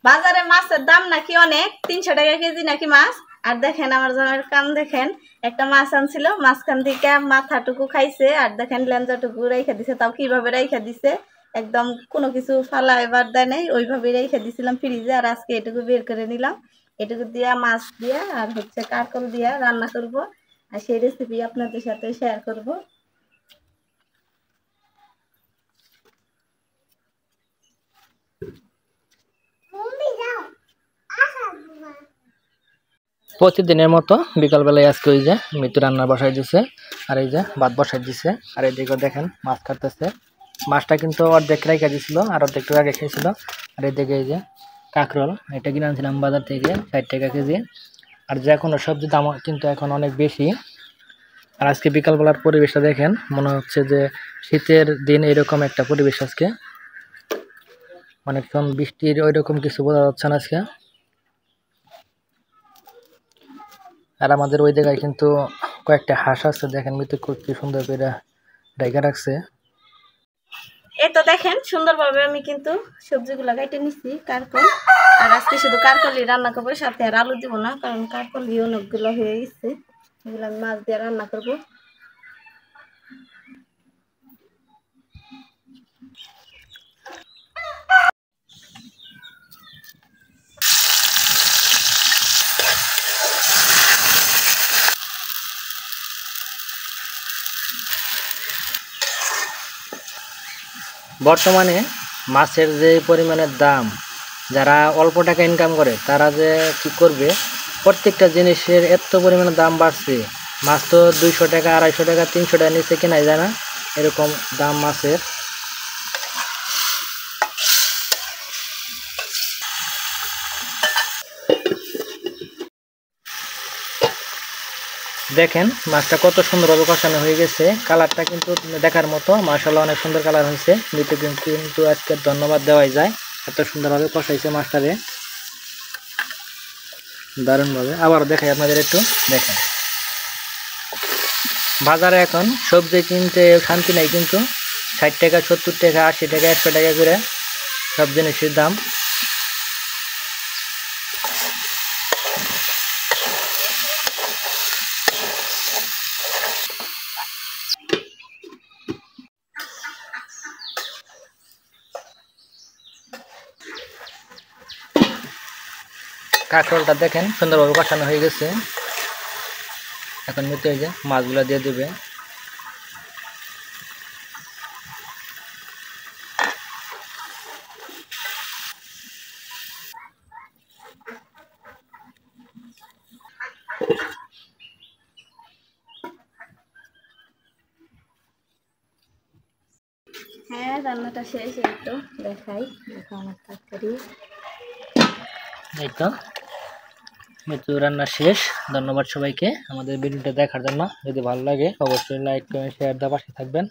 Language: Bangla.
বাজারে মাছের দাম নাকি অনেক, 300 টাকা কেজি নাকি মাছ। আর দেখেন আমার জামাইয়ের কাম দেখেন, একটা মাছ আনছিল, মাঝখান থেকে মাথাটুকু খাইছে, আর দেখেন লেঞ্জাটুকু রেখে দিছে। তাও কিভাবে রেখে দিছে, একদম কোনো কিছু ফালা এবার দেয় নাই, ওইভাবে রেখে দিছিলাম ফ্রিজে। আর আজকে এটুকু বের করে নিলাম, এটুকু দিয়া মাছ দিয়া আর হচ্ছে কারকল দিয়া রান্না করব। আর সেই রেসিপি আপনাদের সাথে শেয়ার করব। প্রতিদিনের মতো বিকালবেলায় আজকে ওই যে মৃত্যু রান্না বসাই দিছে, আর এই যে ভাত বসাই দিছে। আর এইদিকে দেখেন মাছ কাটতেছে। মাছটা কিন্তু অর্ধেক রেখে দিছিল, আর অর্ধেক একটু আগে খেয়েছিল। আর এইদিকে এই যে কাঁকরোল, এটা কিনে আনছিলাম বাজার থেকে 60 টাকা কেজি। আর যে কোনো সবজির দাম কিন্তু এখন অনেক বেশি। আর আজকে বিকালবেলার পরিবেশটা দেখেন, মনে হচ্ছে যে শীতের দিন এরকম একটা পরিবেশ আজকে। অনেকক্ষণ বৃষ্টির ওইরকম কিছু বোঝা যাচ্ছে না আজকে। আর আমাদের ওই জায়গায় কিন্তু কয়েকটা হাঁস আছে, দেখেন মৃত্যু কি সুন্দর করে ঢেকে রাখছে। এই তো দেখেন সুন্দরভাবে আমি কিন্তু সবজিগুলো কেটে নিচ্ছি, কারকল। আর আজকে শুধু কারকলই রান্না করবো, সাথে আর আলু দিব না, কারণ কারকলই অনেকগুলো হয়ে গেছে। এগুলো আমি মাছ দিয়ে রান্না করবো। বর্তমানে মাছের যে পরিমাণের দাম, যারা অল্প টাকা ইনকাম করে তারা যে কি করবে, প্রত্যেকটা জিনিসের এত পরিমাণে দাম বাড়ছে। মাছ তো 200 টাকা, 250 টাকা, 300 টাকা নিচে কেনাই যায় না, এরকম দাম মাছের। দেখেন মাছটা কত সুন্দরভাবে কষানো হয়ে গেছে, কালারটা কিন্তু দেখার মতো, মাশাআল্লাহ অনেক সুন্দর কালার হয়েছে। নিতে কিন্তু আজকে ধন্যবাদ দেওয়াই যায়, এত সুন্দরভাবে কষাইছে মাছটারে, দারুণভাবে। আবার দেখাই আপনাদের একটু, দেখেন বাজারে এখন সবজি কিনতে শান্তি নাই, কিন্তু 60 টাকা, 70 টাকা, 80 টাকা, 100 টাকা করে সব জিনিসের দাম। কাঁকরোলটা দেখেন সুন্দরভাবে কষানো হয়ে গেছে, এখন মতো এই যে মাছগুলো দিয়ে দেবে। হ্যাঁ, রান্নাটা শেষ, একটু দেখাই, দেখো আমার তরকারি। এই তো মৃত্যু রান্না শেষ। ধন্যবাদ সবাইকে আমাদের ভিডিওটা দেখার জন্য। যদি ভালো লাগে অবশ্যই লাইক কমেন্ট শেয়ার দিয়ে পাশে থাকবেন।